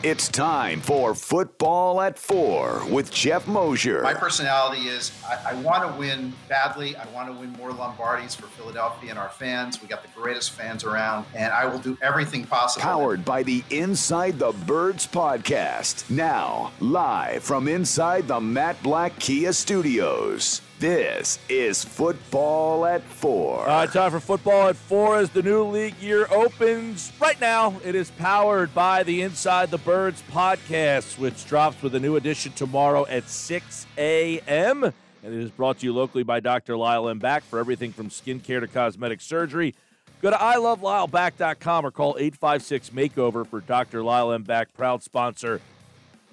It's time for Football at 4 with Geoff Mosher. My personality is I want to win badly. I want to win more Lombardis for Philadelphia and our fans. We got the greatest fans around, and I will do everything possible. Powered by the Inside the Birds podcast. Now, live from inside the Matt Black Kia Studios. This is Football at 4. All right, time for Football at 4 as the new league year opens. Right now, it is powered by the Inside the Birds podcast, which drops with a new edition tomorrow at 6 a.m. And it is brought to you locally by Dr. Lyle M. Back for everything from skincare to cosmetic surgery. Go to iloveLyleBack.com or call 856-MAKEOVER for Dr. Lyle M. Back, proud sponsor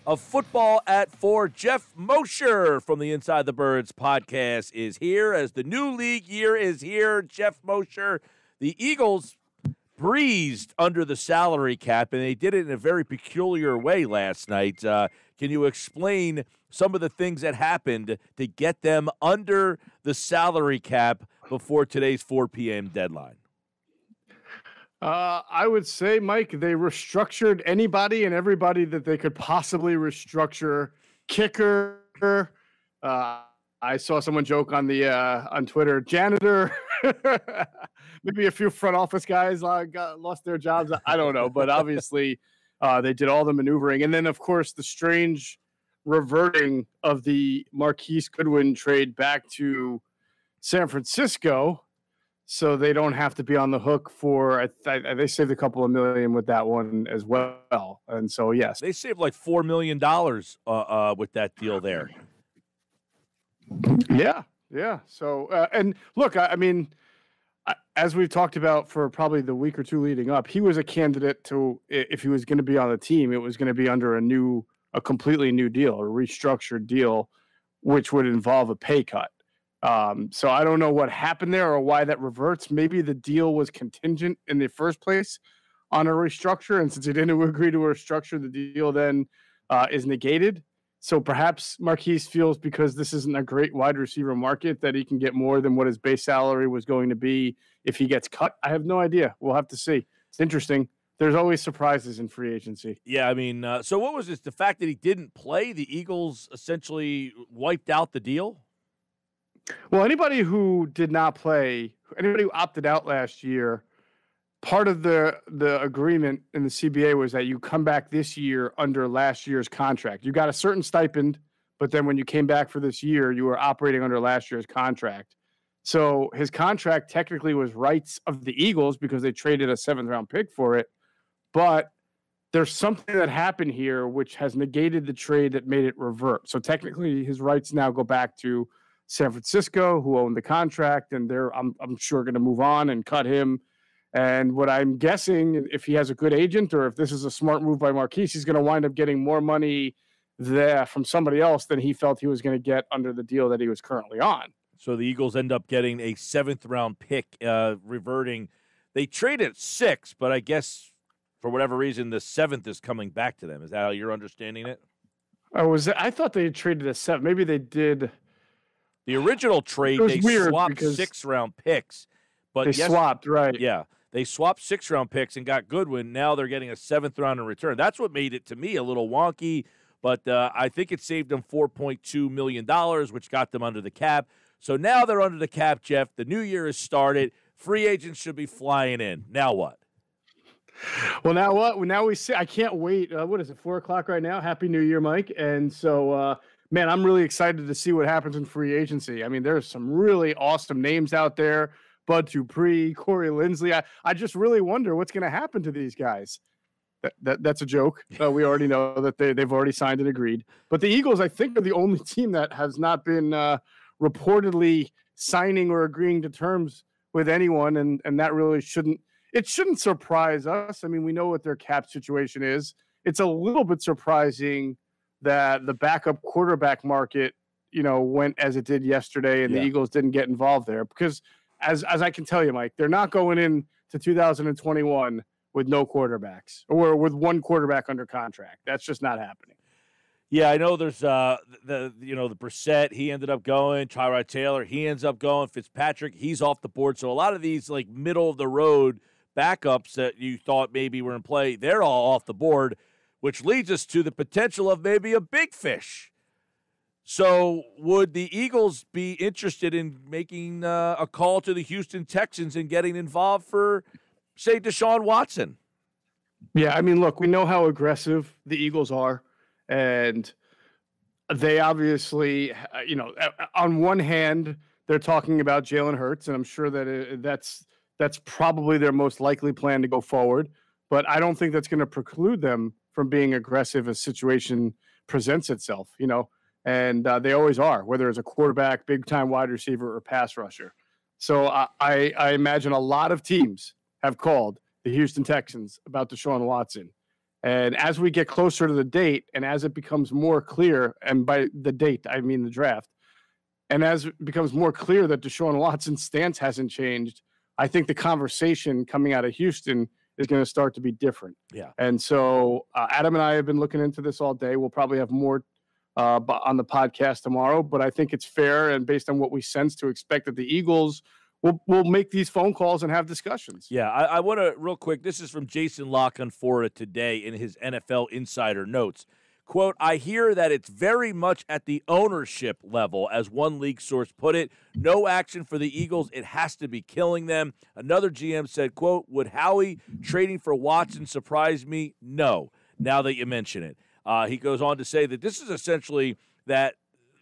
of Football at 4. Geoff Mosher from the Inside the Birds podcast is here as the new league year is here. Geoff Mosher, the Eagles breezed under the salary cap, and they did it in a very peculiar way last night. Can you explain some of the things that happened to get them under the salary cap before today's 4 p.m. deadline? I would say, Mike, they restructured anybody and everybody that they could possibly restructure. Kicker. I saw someone joke on the on Twitter. Janitor. Maybe a few front office guys lost their jobs. I don't know, but obviously they did all the maneuvering, and then of course the strange reverting of the Marquise Goodwin trade back to San Francisco. So they don't have to be on the hook for they saved a couple of million with that one as well. And so, yes. They saved like $4 million with that deal there. Yeah. So, and look, I mean, as we've talked about for probably the week or two leading up, he was a candidate to, if he was going to be on the team, it was going to be under a completely new deal, a restructured deal, which would involve a pay cut. So I don't know what happened there or why that reverts. Maybe the deal was contingent in the first place on a restructure, and since he didn't agree to a restructure, the deal then is negated. So perhaps Marquise feels because this isn't a great wide receiver market that he can get more than what his base salary was going to be if he gets cut. I have no idea. We'll have to see. It's interesting. There's always surprises in free agency. Yeah, I mean, so what was this? The fact that he didn't play, the Eagles essentially wiped out the deal? Well, anybody who did not play, anybody who opted out last year, part of the agreement in the CBA was that you come back this year under last year's contract. You got a certain stipend, but then when you came back for this year, you were operating under last year's contract. So his contract technically was rights of the Eagles because they traded a 7th-round pick for it. But there's something that happened here which has negated the trade that made it revert. So technically his rights now go back to San Francisco, who owned the contract, and they're, I'm sure, going to move on and cut him. And what I'm guessing, if he has a good agent or if this is a smart move by Marquise, he's going to wind up getting more money there from somebody else than he felt he was going to get under the deal that he was currently on. So the Eagles end up getting a 7th-round pick, reverting. They traded 6, but I guess for whatever reason, the 7th is coming back to them. Is that how you're understanding it? I thought they traded a 7. Maybe they did. The original trade, they swapped 6th-round picks. But they swapped, right. Yeah. They swapped 6th-round picks and got Goodwin. Now they're getting a 7th round in return. That's what made it, to me, a little wonky. But I think it saved them $4.2 million, which got them under the cap. So now they're under the cap, Geoff. The new year has started. Free agents should be flying in. Now what? Well, now what? Now we see. I can't wait. What is it, 4 o'clock right now? Happy New Year, Mike. And so, man, I'm really excited to see what happens in free agency. I mean, there's some really awesome names out there. Bud Dupree, Corey Linsley. I just really wonder what's going to happen to these guys. That's a joke. We already know that they've already signed and agreed. But the Eagles, I think, are the only team that has not been reportedly signing or agreeing to terms with anyone, and that really shouldn't surprise us. I mean, we know what their cap situation is. It's a little bit surprising that the backup quarterback market, went as it did yesterday, and the Eagles didn't get involved there because, as I can tell you, Mike, they're not going in to 2021 with no quarterbacks or with one quarterback under contract. That's just not happening. Yeah, I know there's the Brissett, he ended up going. Tyrod Taylor, he ends up going. Fitzpatrick, he's off the board. So a lot of these like middle of the road backups that you thought maybe were in play, they're all off the board. which leads us to the potential of maybe a big fish. So would the Eagles be interested in making a call to the Houston Texans and getting involved for, say, Deshaun Watson? Yeah, I mean, look, we know how aggressive the Eagles are, and they obviously, on one hand, they're talking about Jalen Hurts, and I'm sure that that's probably their most likely plan to go forward. But I don't think that's going to preclude them from being aggressive as situation presents itself, and they always are, whether it's a quarterback, big-time wide receiver, or pass rusher. So I imagine a lot of teams have called the Houston Texans about Deshaun Watson. And as we get closer to the date, and as it becomes more clear, and by the date, I mean the draft, and as it becomes more clear that Deshaun Watson's stance hasn't changed, I think the conversation coming out of Houston is going to start to be different. Yeah. And so Adam and I have been looking into this all day. We'll probably have more on the podcast tomorrow, but I think it's fair and based on what we sense to expect that the Eagles we'll make these phone calls and have discussions. Yeah, I want to, real quick, this is from Jason Locke on Fora today in his NFL Insider Notes. Quote, I hear that it's very much at the ownership level, as one league source put it. No action for the Eagles. It has to be killing them. Another GM said, quote, would Howie trading for Watson surprise me? No, now that you mention it. He goes on to say that this is essentially that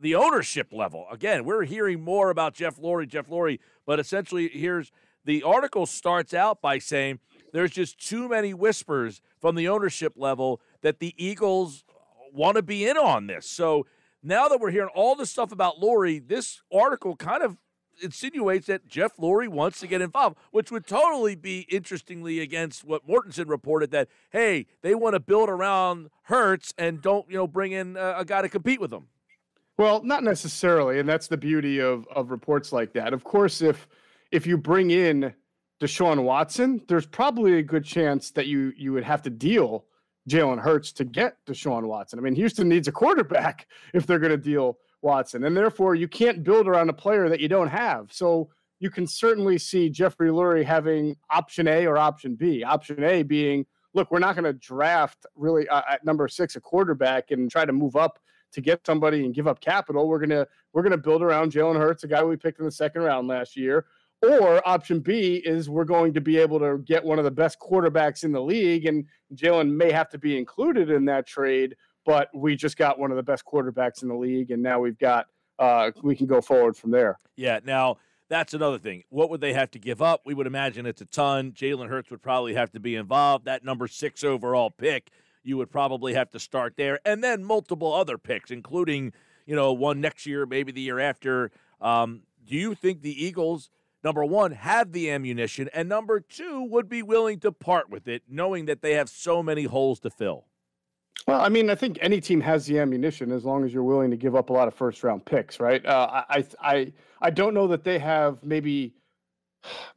the ownership level. Again, we're hearing more about Jeff Lurie, but essentially here's the article starts out by saying there's just too many whispers from the ownership level that the Eagles want to be in on this. So now that we're hearing all this stuff about Lurie, this article kind of insinuates that Jeff Lurie wants to get involved, which would totally be interestingly against what Mortensen reported that, hey, they want to build around Hurts and don't, bring in a guy to compete with them. Well, not necessarily, and that's the beauty of reports like that. Of course, if you bring in Deshaun Watson, there's probably a good chance that you would have to deal Jalen Hurts to get Deshaun Watson. I mean, Houston needs a quarterback if they're going to deal Watson, and therefore you can't build around a player that you don't have. So you can certainly see Jeffrey Lurie having option A or option B. Option A being, look, we're not going to draft really at number 6 a quarterback and try to move up to get somebody and give up capital. We're gonna build around Jalen Hurts, a guy we picked in the second round last year. Or option B is we're going to be able to get one of the best quarterbacks in the league, and Jalen may have to be included in that trade, but we just got one of the best quarterbacks in the league, and now we've got we can go forward from there. Yeah, now that's another thing. What would they have to give up? We would imagine it's a ton. Jalen Hurts would probably have to be involved. That number 6 overall pick, you would probably have to start there, and then multiple other picks, including, one next year, maybe the year after. Do you think the Eagles, number one, have the ammunition, and number two, would be willing to part with it, knowing that they have so many holes to fill? Well, I mean, I think any team has the ammunition as long as you're willing to give up a lot of first-round picks, right? I don't know that they have maybe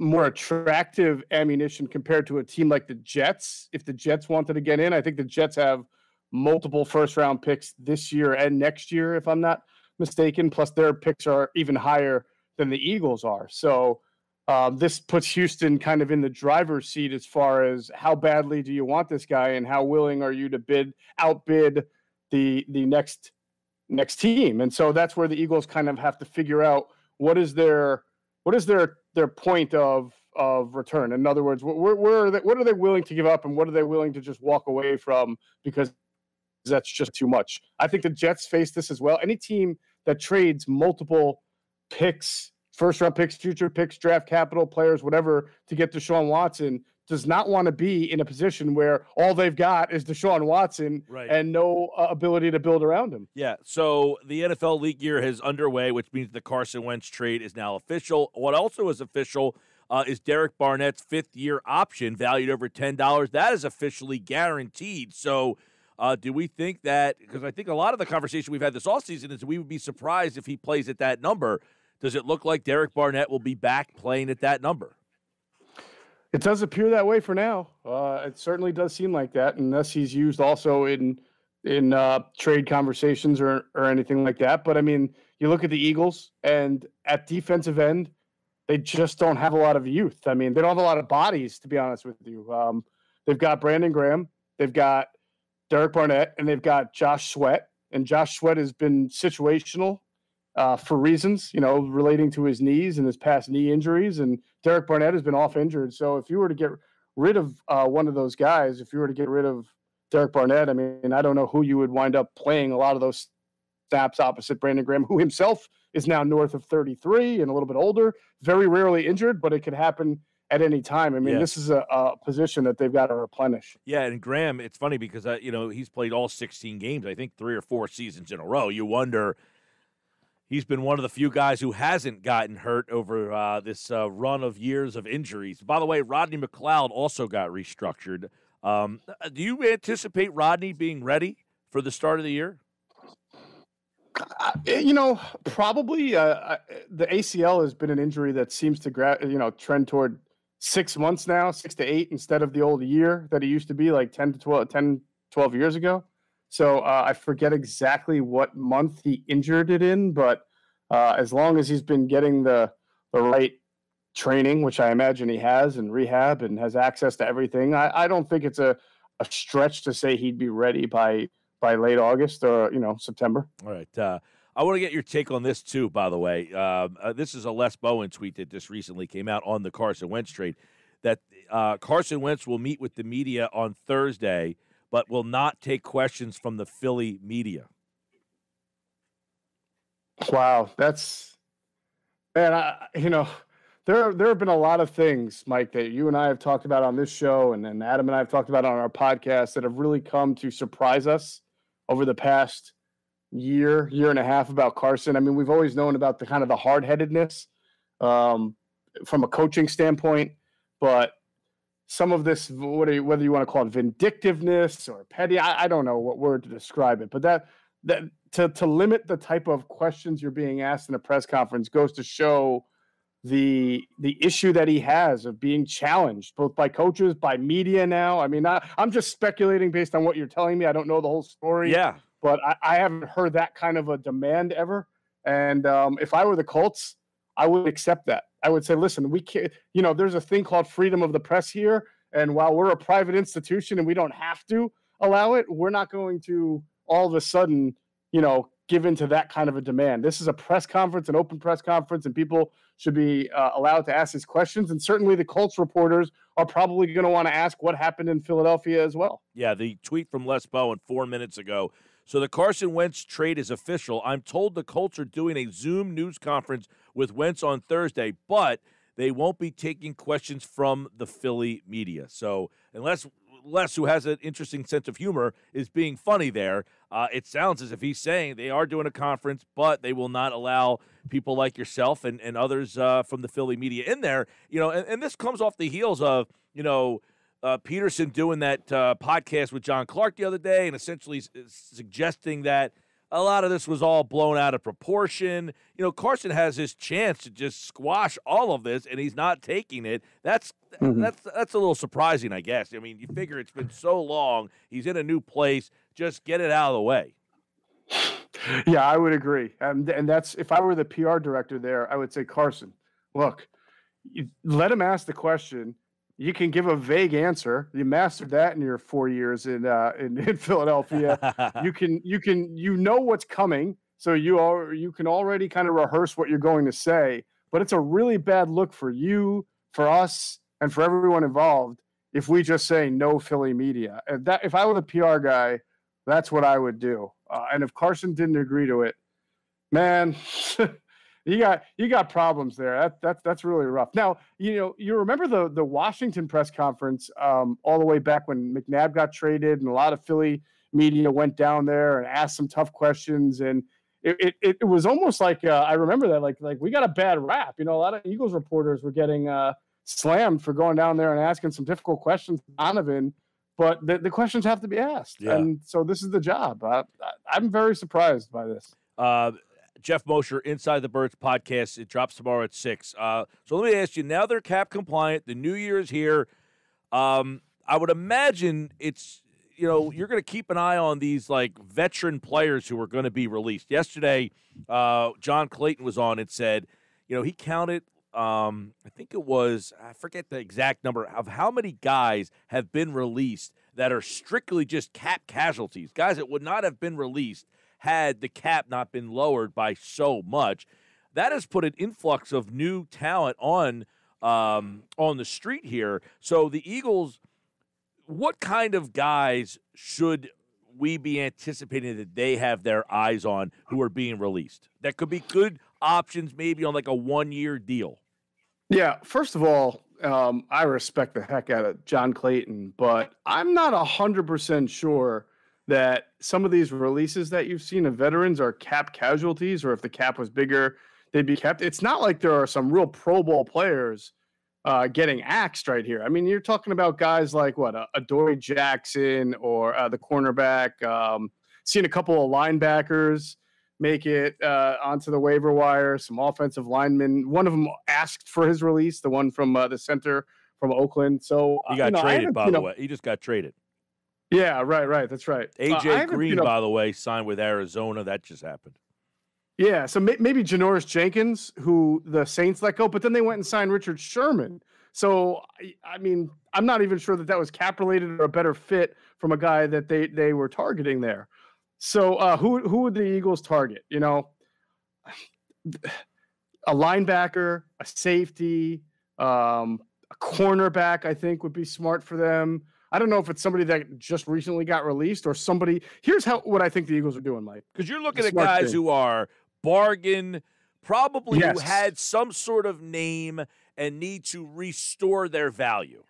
more attractive ammunition compared to a team like the Jets. If the Jets wanted to get in, I think the Jets have multiple first-round picks this year and next year, if I'm not mistaken. Plus, their picks are even higher than the Eagles are. So this puts Houston kind of in the driver's seat as far as how badly do you want this guy and how willing are you to outbid the next team. And so that's where the Eagles kind of have to figure out what is their point of return. In other words, what are they willing to give up and what are they willing to just walk away from because that's just too much. I think the Jets face this as well. Any team that trades multiple picks, first-round picks, future picks, draft capital, players, whatever, to get Deshaun Watson does not want to be in a position where all they've got is Deshaun Watson and no ability to build around him. Yeah, so the NFL league year is underway, which means the Carson Wentz trade is now official. What also is official is Derek Barnett's fifth-year option valued over $10. That is officially guaranteed. So do we think that – because I think a lot of the conversation we've had this offseason is we would be surprised if he plays at that number. Does it look like Derek Barnett will be back playing at that number? It does appear that way for now. It certainly does seem like that, unless he's used also in trade conversations or anything like that. But, I mean, you look at the Eagles, and at defensive end, they just don't have a lot of youth. I mean, they don't have a lot of bodies, to be honest with you. They've got Brandon Graham. They've got Derek Barnett, and they've got Josh Sweat. And Josh Sweat has been situational for reasons, relating to his knees and his past knee injuries. And Derek Barnett has been off injured. So if you were to get rid of one of those guys, if you were to get rid of Derek Barnett, I mean, I don't know who you would wind up playing a lot of those snaps opposite Brandon Graham, who himself is now north of 33 and a little bit older, very rarely injured, but it could happen at any time. I mean, This is a position that they've got to replenish. Yeah, and Graham, it's funny because, he's played all 16 games, I think 3 or 4 seasons in a row. You wonder, he's been one of the few guys who hasn't gotten hurt over this run of years of injuries. By the way, Rodney McLeod also got restructured. Do you anticipate Rodney being ready for the start of the year? Probably the ACL has been an injury that seems to trend toward 6 months now, 6 to 8 instead of the old year that it used to be like 10, 12 years ago. So I forget exactly what month he injured it in, but as long as he's been getting the right training, which I imagine he has, and rehab and has access to everything, I don't think it's a stretch to say he'd be ready by late August or, September. All right. I want to get your take on this, too, by the way. This is a Les Bowen tweet that just recently came out on the Carson Wentz trade, that Carson Wentz will meet with the media on Thursday, but will not take questions from the Philly media. Wow. That's – man, there have been a lot of things, Mike, that you and I have talked about on this show, and then Adam and I have talked about on our podcast that have really come to surprise us over the past year and a half about Carson. I mean, we've always known about the kind of the hard-headedness from a coaching standpoint, but some of this, whether you want to call it vindictiveness or petty, I don't know what word to describe it, but that to limit the type of questions you're being asked in a press conference goes to show the issue that he has of being challenged both by coaches, by media now. I mean, I'm just speculating based on what you're telling me. I don't know the whole story. Yeah. But I haven't heard that kind of a demand ever. And if I were the Colts, I would accept that. I would say, listen, we can't, there's a thing called freedom of the press here. And while we're a private institution and we don't have to allow it, we're not going to all of a sudden, give into that kind of a demand. This is a press conference, an open press conference, and people should be allowed to ask these questions. And certainly the Colts reporters are probably going to want to ask what happened in Philadelphia as well. Yeah, the tweet from Les Bowen 4 minutes ago. So the Carson Wentz trade is official. I'm told the Colts are doing a Zoom news conference with Wentz on Thursday, but they won't be taking questions from the Philly media. So unless Les, who has an interesting sense of humor, is being funny there, it sounds as if he's saying they are doing a conference, but they will not allow people like yourself and others from the Philly media in there. And this comes off the heels of, Peterson doing that podcast with John Clark the other day and essentially suggesting that a lot of this was all blown out of proportion. Carson has his chance to just squash all of this, and he's not taking it. That's a little surprising, I guess. I mean, you figure it's been so long. He's in a new place. Just get it out of the way. Yeah, I would agree. And that's, if I were the PR director there, I would say, Carson, look, let him ask the question. You can give a vague answer. You mastered that in your 4 years in Philadelphia. You know what's coming, so you can already kind of rehearse what you're going to say. But it's a really bad look for you, for us, and for everyone involved if we just say no Philly media. And that, if I were the PR guy, that's what I would do. And if Carson didn't agree to it, man. You got problems there. That's really rough. Now, you remember the Washington press conference all the way back when McNabb got traded, and a lot of Philly media went down there and asked some tough questions, and it was almost like I remember that like we got a bad rap. A lot of Eagles reporters were getting slammed for going down there and asking some difficult questions to Donovan, but the questions have to be asked, and so this is the job. I'm very surprised by this. Geoff Mosher, Inside the Birds podcast. It drops tomorrow at 6. So let me ask you, now they're cap compliant. The new year is here. I would imagine it's, you're going to keep an eye on these like veteran players who are going to be released. Yesterday, John Clayton was on and said, he counted I think it was, I forget the exact number of how many guys have been released that are strictly just cap casualties, guys that would not have been released had the cap not been lowered by so much. That has put an influx of new talent on the street here. So the Eagles, what kind of guys should we be anticipating that they have their eyes on who are being released? That could be good options maybe on like a 1-year deal. Yeah, first of all, I respect the heck out of John Clayton, but I'm not 100% sure that some of these releases that you've seen of veterans are cap casualties, or if the cap was bigger, they'd be kept. It's not like there are some real Pro Bowl players getting axed right here. I mean, you're talking about guys like Adoree Jackson or the cornerback. Seen a couple of linebackers make it onto the waiver wire, some offensive linemen. One of them asked for his release, the one from the center from Oakland. So he got traded, by the way. He just got traded. Yeah, right. That's right. A.J. Green, by the way, signed with Arizona. That just happened. Yeah, so maybe Janoris Jenkins, who the Saints let go, but then they went and signed Richard Sherman. So, I mean, I'm not even sure that was cap-related or a better fit from a guy that they were targeting there. So who would the Eagles target? You know, a linebacker, a safety, a cornerback, I think would be smart for them. I don't know if it's somebody that just recently got released or somebody. Here's what I think the Eagles are doing, Mike. Because you're looking at guys who are bargain, probably who had some sort of name and need to restore their value.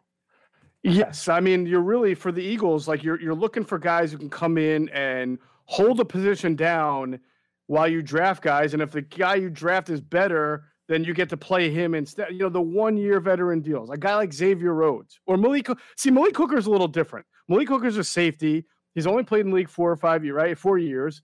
Yes, I mean, you're really, for the Eagles, like you're looking for guys who can come in and hold a position down while you draft guys, and if the guy you draft is better, then you get to play him instead. You know, the 1-year veteran deals. A guy like Xavier Rhodes or Malik. See, Malik Hooker's a little different. Malik Hooker's a safety. He's only played in the league 4 years.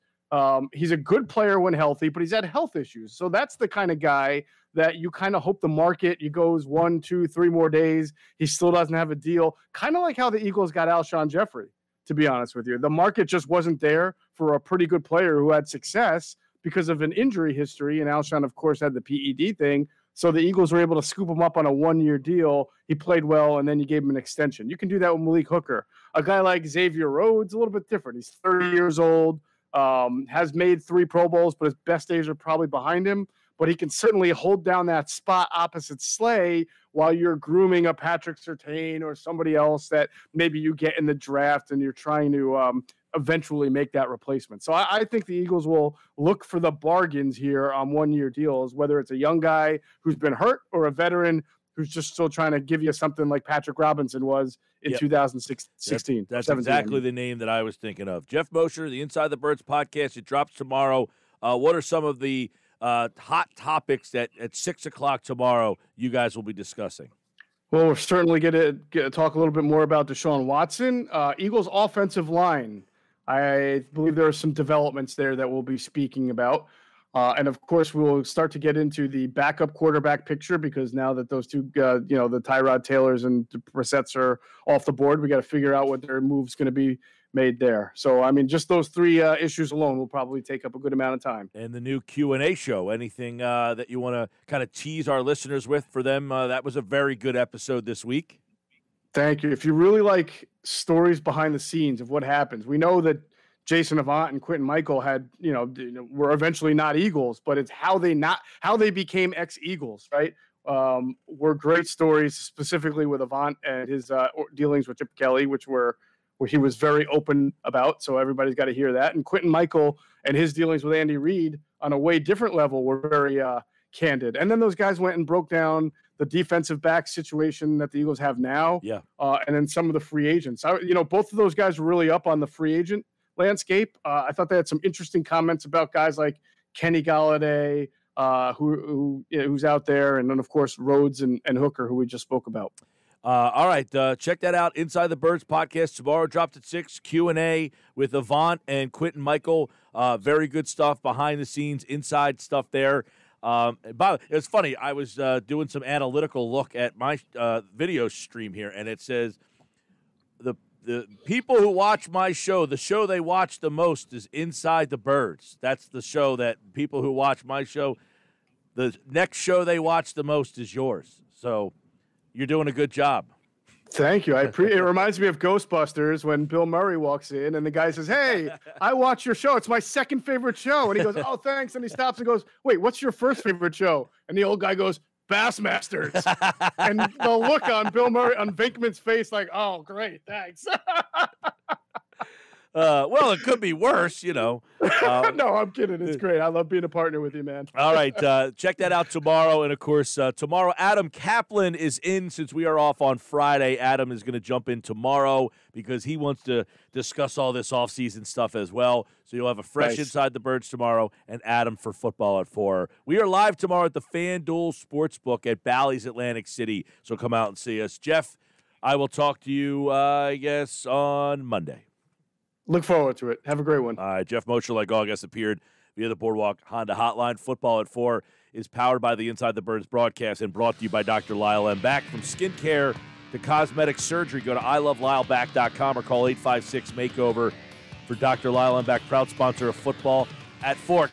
He's a good player when healthy, but he's had health issues. So that's the kind of guy that you kind of hope the market, he goes 1, 2, 3 more days, he still doesn't have a deal. Kind of like how the Eagles got Alshon Jeffrey, to be honest with you. The market just wasn't there for a pretty good player who had success because of an injury history, and Alshon, of course, had the PED thing. So the Eagles were able to scoop him up on a 1-year deal. He played well, and then you gave him an extension. You can do that with Malik Hooker. A guy like Xavier Rhodes, a little bit different. He's 30 years old, has made 3 Pro Bowls, but his best days are probably behind him. But he can certainly hold down that spot opposite Slay while you're grooming a Patrick Surtain or somebody else that maybe you get in the draft and you're trying to eventually make that replacement. So I think the Eagles will look for the bargains here on 1-year deals, whether it's a young guy who's been hurt or a veteran who's just still trying to give you something like Patrick Robinson was in 2016. That's exactly the name that I was thinking of. Geoff Mosher, the Inside the Birds podcast. It drops tomorrow. What are some of the hot topics that at 6 o'clock tomorrow you guys will be discussing? Well, we're certainly going to talk a little bit more about Deshaun Watson. Eagles offensive line. I believe there are some developments there that we'll be speaking about. And, of course, we'll start to get into the backup quarterback picture because now that those two, the Tyrod Taylors and the Brissetts are off the board, we got to figure out what their move's going to be made there. So, I mean, just those 3 issues alone will probably take up a good amount of time. And the new Q&A show, anything that you want to kind of tease our listeners with for them? That was a very good episode this week. Thank you. If you really like stories behind the scenes of what happens, we know that Jason Avant and Quentin Michael had, were eventually not Eagles, but it's how they became ex-Eagles, right? Were great stories, specifically with Avant and his dealings with Chip Kelly, which were where he was very open about. So everybody's got to hear that. And Quentin Michael and his dealings with Andy Reid on a way different level were very candid. And then those guys went and broke down the defensive back situation that the Eagles have now. Yeah. And then some of the free agents. Both of those guys were really up on the free agent landscape. I thought they had some interesting comments about guys like Kenny Galladay, who's out there, and then of course Rhodes and Hooker, who we just spoke about. All right, check that out. Inside the Birds podcast tomorrow, dropped at 6. Q&A with Avant and Quentin Michael. Very good stuff, behind the scenes, inside stuff there. It's funny. I was doing some analytical look at my video stream here, and it says the people who watch my show, the show they watch the most is Inside the Birds. That's the show that people who watch my show, the next show they watch the most is yours. So you're doing a good job. Thank you. It reminds me of Ghostbusters when Bill Murray walks in and the guy says, "Hey, I watch your show. It's my second favorite show." And he goes, "Oh, thanks." And he stops and goes, "Wait, what's your first favorite show?" And the old guy goes, "Bassmasters." And the look on Bill Murray, on Venkman's face, like, "Oh, great, thanks." Well, it could be worse, you know. No, I'm kidding. It's great. I love being a partner with you, man. All right. Check that out tomorrow. And, of course, tomorrow, Adam Kaplan is in since we are off on Friday. Adam is going to jump in tomorrow because he wants to discuss all this offseason stuff as well. So you'll have a fresh Inside the Birds tomorrow and Adam for Football at 4. We are live tomorrow at the FanDuel Sportsbook at Bally's Atlantic City. So come out and see us. Geoff, I will talk to you, I guess, on Monday. Look forward to it. Have a great one. All right, Geoff Mosher, like all guests, appeared via the Boardwalk Honda Hotline. Football at 4 is powered by the Inside the Birds broadcast and brought to you by Dr. Lyle M. Back. From skincare to cosmetic surgery, go to iloveLyleBack.com or call 856-MAKEOVER for Dr. Lyle M. Back, proud sponsor of Football at 4.